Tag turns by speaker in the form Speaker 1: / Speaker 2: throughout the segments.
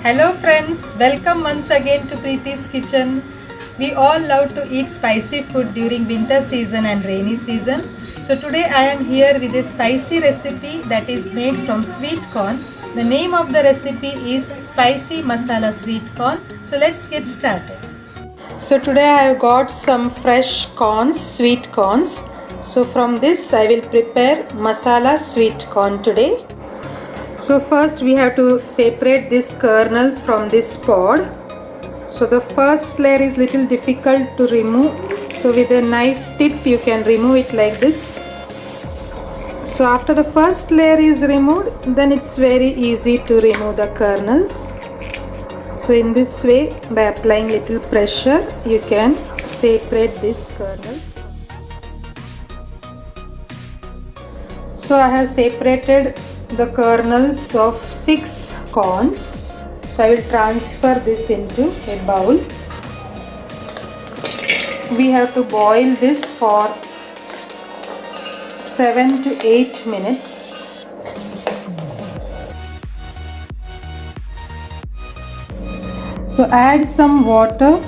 Speaker 1: Hello friends, welcome once again to Preeti's Kitchen. We all love to eat spicy food during winter season and rainy season. So today I am here with a spicy recipe that is made from sweet corn. The name of the recipe is spicy masala sweet corn. So let's get started. So today I have got some fresh corns, sweet corns. So from this I will prepare masala sweet corn today. So first we have to separate these kernels from this pod. So the first layer is little difficult to remove. So with a knife tip you can remove it like this. So after the first layer is removed, then it's very easy to remove the kernels. So in this way, by applying little pressure, you can separate these kernels. So I have separated the kernels of 6 corns. So I will transfer this into a bowl. We have to boil this for 7 to 8 minutes. So add some water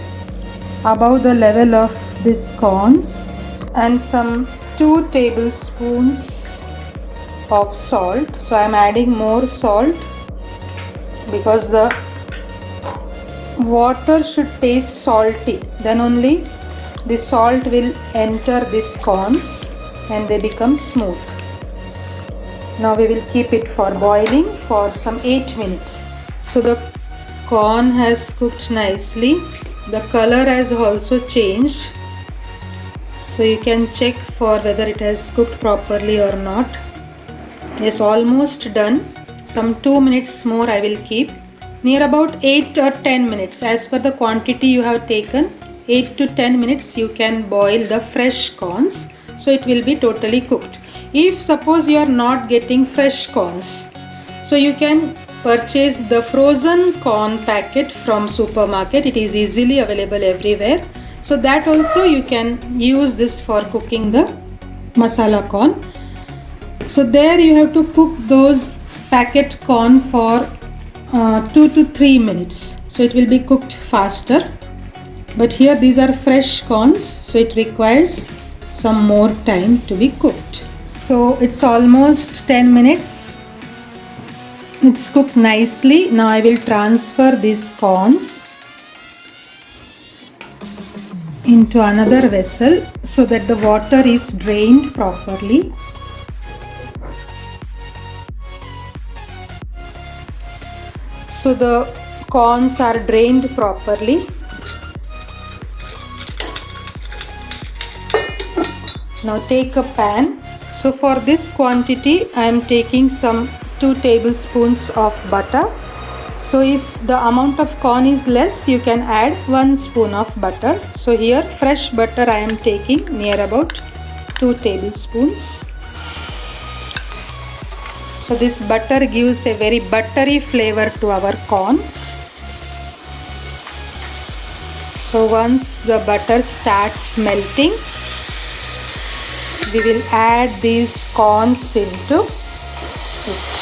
Speaker 1: above the level of these corns and some 2 tablespoons of salt. So I am adding more salt because the water should taste salty, then only the salt will enter these corns and they become smooth. Now we will keep it for boiling for some 8 minutes. So the corn has cooked nicely. The color has also changed. So you can check for whether it has cooked properly or not. Yes, almost done. Some 2 minutes more I will keep. Near about 8 or 10 minutes. As per the quantity you have taken, 8 to 10 minutes you can boil the fresh corns. So it will be totally cooked. If suppose you are not getting fresh corns, so you can purchase the frozen corn packet from supermarket. It is easily available everywhere. So that also you can use this for cooking the masala corn. So there you have to cook those packet corn for 2 to 3 minutes. So it will be cooked faster. But here these are fresh corns, so it requires some more time to be cooked. So it's almost 10 minutes. It's cooked nicely. Now I will transfer these corns into another vessel so that the water is drained properly. So the corns are drained properly. Now take a pan. So for this quantity I am taking some 2 tablespoons of butter. So if the amount of corn is less, you can add 1 spoon of butter. So here fresh butter I am taking near about 2 tablespoons. So this butter gives a very buttery flavor to our corns. So once the butter starts melting, we will add these corns into it.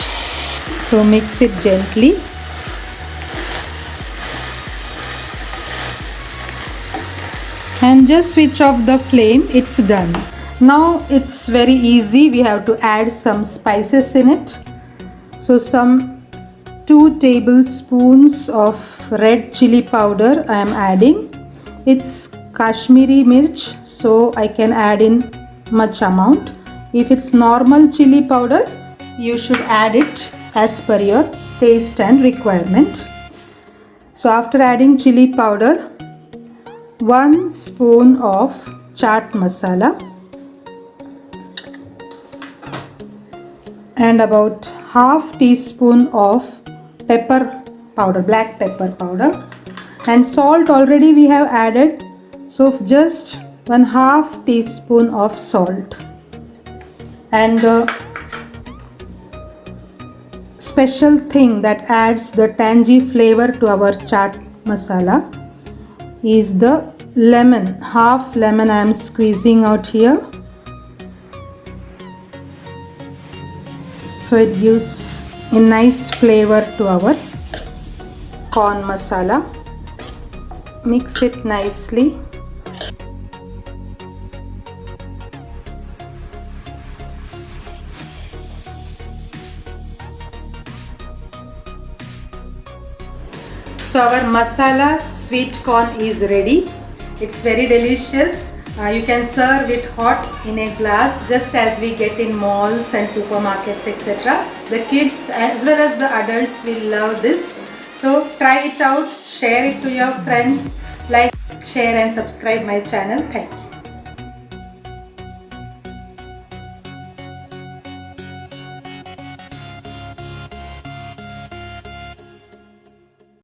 Speaker 1: So mix it gently. And just switch off the flame. It's done. Now it's very easy. We have to add some spices in it. So some 2 tablespoons of red chili powder I am adding. It's Kashmiri mirch, so I can add in much amount. If it's normal chili powder, you should add it as per your taste and requirement. So after adding chili powder, 1 spoon of chaat masala and about half teaspoon of pepper powder, black pepper powder, and salt already we have added, so just 1/2 teaspoon of salt. And the special thing that adds the tangy flavor to our chaat masala is the lemon. Half lemon I am squeezing out here. So it gives a nice flavor to our corn masala. Mix it nicely. So our masala sweet corn is ready. It's very delicious. You can serve it hot in a glass, just as we get in malls and supermarkets, etc. The kids as well as the adults will love this. So try it out, share it to your friends, like, share and subscribe my channel. Thank you.